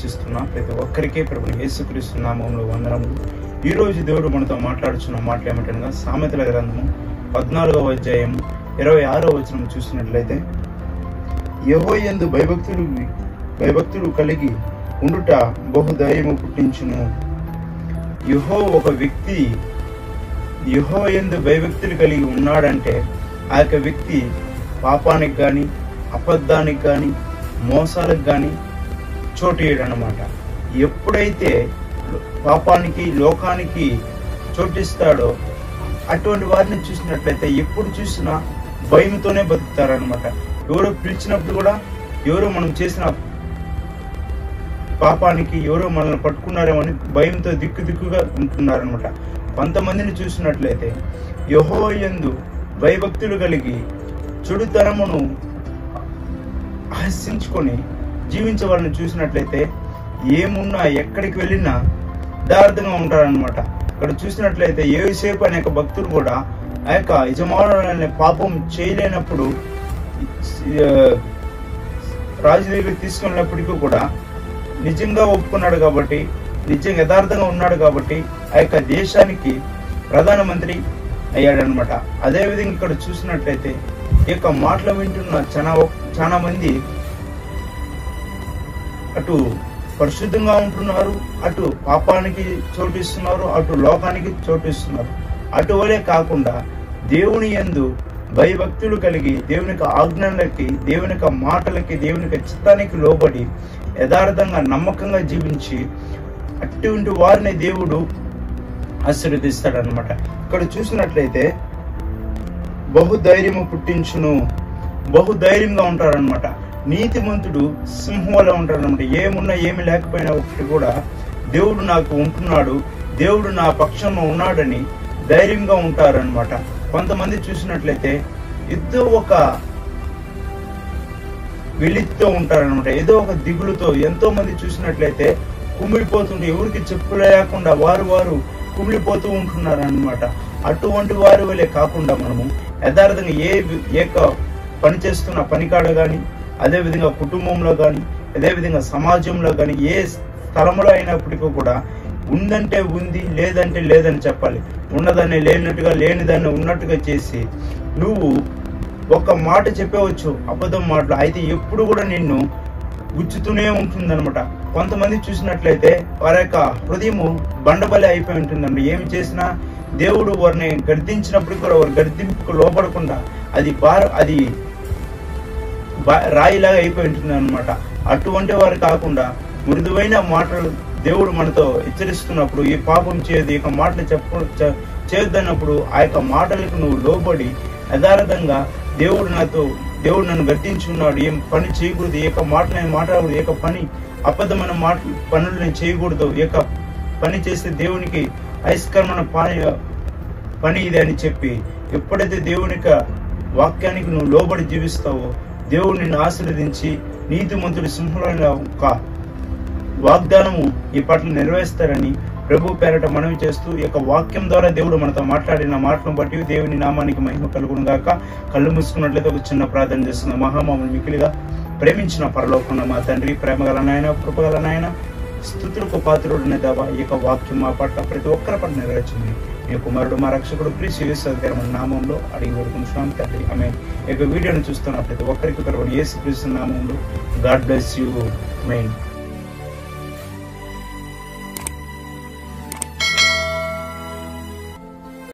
వీక్షిస్తున్న ప్రతి ఒక్కరికి ప్రభుని యేసుక్రీస్తు నామములో వందనములు. ఈ రోజు దేవుడు మనతో మాట్లాడుచున్న మాటలు ఏమిటనగా సామెతల గ్రంథము 14వ అధ్యాయము 26వ వచనం చూసినట్లయితే, యెహోవాయందు భయభక్తులు కలిగి ఉండుట బహుధైర్యము పుట్టించును. ఒక వ్యక్తి యెహోవాయందు భయభక్తులు కలిగి ఉన్నాడంటే ఆ యొక్క వ్యక్తి పాపానికి కానీ అబద్ధానికి కానీ మోసాలకు కానీ చోటు వేయడనమాట. ఎప్పుడైతే పాపానికి లోకానికి చోటిస్తాడో అటువంటి వారిని చూసినట్లయితే ఎప్పుడు చూసినా భయంతోనే బతుకుతారనమాట. ఎవరో పిలిచినప్పుడు కూడా ఎవరో మనం చేసిన పాపానికి ఎవరో మనల్ని పట్టుకున్నారేమని భయంతో దిక్కుగా ఉంటున్నారనమాట. కొంతమందిని చూసినట్లయితే యెహోవాయందు భయభక్తులు కలిగి చెడుతనమును ఆశించుకొని జీవించే వాళ్ళని చూసినట్లయితే ఏమున్నా ఎక్కడికి వెళ్ళినా యథార్థంగా ఉంటారనమాట. ఇక్కడ చూసినట్లయితే యోసేపు అనే భక్తుడు కూడా ఆ యొక్క యజమానులనే పాపం చేయలేనప్పుడు రాజు దగ్గరికి తీసుకున్నప్పటికీ కూడా నిజంగా ఒప్పుకున్నాడు కాబట్టి, నిజంగా యథార్థంగా ఉన్నాడు కాబట్టి ఆ యొక్క దేశానికి ప్రధానమంత్రి అయ్యాడనమాట. అదేవిధంగా ఇక్కడ చూసినట్లయితే ఈ యొక్క మాటలు వింటున్న చాలా మంది అటు పరిశుద్ధంగా ఉంటున్నారు, అటు పాపానికి చోటిస్తున్నారు, అటు లోకానికి చోటిస్తున్నారు. అటువలే కాకుండా దేవుని యందు భయభక్తులు కలిగి దేవుని యొక్క ఆజ్ఞలకి, దేవుని యొక్క మాటలకి, దేవుని యొక్క చిత్తానికి లోబడి యథార్థంగా నమ్మకంగా జీవించి అటువంటి వారిని దేవుడు ఆశీర్వదిస్తాడనమాట. ఇక్కడ చూసినట్లయితే బహుధైర్యము పుట్టించును, బహుధైర్యంగా ఉంటారనమాట. నీతిమంతుడు సింహం వల్ల ఉంటాడనమాట. ఏమున్నా ఏమి లేకపోయినా ఒకటి కూడా దేవుడు నాకు ఉంటున్నాడు, దేవుడు నా పక్షంలో ఉన్నాడని ధైర్యంగా ఉంటారనమాట. కొంతమంది చూసినట్లయితే ఏదో ఒక వెలితితో ఉంటారనమాట, ఏదో ఒక దిగులుతో. ఎంతో మంది చూసినట్లయితే కుమిలిపోతుంటే ఎవరికి చెప్పులేకుండా వారు కుమిలిపోతూ ఉంటున్నారు అనమాట. అటువంటి వారి వల్లే కాకుండా మనము యథార్థంగా ఏ పని చేస్తున్న పనికాడ కానీ, అదేవిధంగా కుటుంబంలో కానీ, అదేవిధంగా సమాజంలో కానీ, ఏ స్థలంలో అయినప్పటికీ కూడా ఉందంటే ఉంది, లేదంటే లేదని చెప్పాలి. ఉన్నదాన్ని లేనట్టుగా, లేనిదాన్ని ఉన్నట్టుగా చేసి నువ్వు ఒక మాట చెప్పవచ్చు, అబద్ధం మాటలు అయితే ఎప్పుడు కూడా నిన్ను గుచ్చుతూనే ఉంటుందన్నమాట. కొంతమంది చూసినట్లయితే వారి యొక్క హృదయము బండబలి అయిపోయి ఉంటుందండి. ఏమి చేసినా దేవుడు వారిని గర్దించినప్పుడు కూడా వారి గర్దింపుకు లోపడకుండా అది రాయిలాగా అయిపోయి ఉంటుంది అనమాట. అటువంటి వారు కాకుండా మృదువైన మాటలు దేవుడు మనతో హెచ్చరిస్తున్నప్పుడు ఈ పాపం చేయదు, ఈ యొక్క మాటలు చేయొద్దన్నప్పుడు ఆ యొక్క మాటలకు నువ్వు లోబడి యథార్థంగా దేవుడు నన్ను గర్దించున్నాడు, ఏం పని చేయకూడదు, ఏ యొక్క మాట నేను మాట్లాడకూడదు, ఏ యొక్క పని అబద్ధమైన పనులు నేను చేయకూడదు, ఏ యొక్క పని చేస్తే దేవునికి అయిస్కరమైన పని ఇది అని చెప్పి ఎప్పుడైతే దేవుని వాక్యానికి నువ్వు లోబడి జీవిస్తావో దేవుడు నిన్ను ఆశీర్వదించి నీతిమంతుడి సింహంలో ఒక వాగ్దానము ఈ పట్ల నెరవేరుస్తారని ప్రభు పేరట మనవి చేస్తూ ఈ యొక్క వాక్యం ద్వారా దేవుడు మనతో మాట్లాడిన మాటలను బట్టి దేవుని నామానికి మహిమ కలుగును గాక. కళ్ళు మూసుకున్నట్లయితే ఒక చిన్న ప్రార్థన చేస్తున్న మహామముని మికిలిగా ప్రేమించిన పరలోకమున్న మా తండ్రి, ప్రేమగల నాయన, కృపగల నాయన, స్తుతులకు పాత్రుడైన దేవా, ఈ యొక్క వాక్యం మా పట్ల ప్రతి ఒక్కరి పట్ల నెరవేర్చింది. మీ కుమారుడు మా రక్షకుడు క్రీస్తు యేసు నామంలో అడిగి వేడుకుంటున్నాం తండ్రి, ఆమేన్. ఈ యొక్క వీడియోను చూస్తున్న ప్రతి ఒక్కరికి యేసు క్రీస్తు నామంలో గాడ్ బ్లెస్ యూ, ఆమేన్.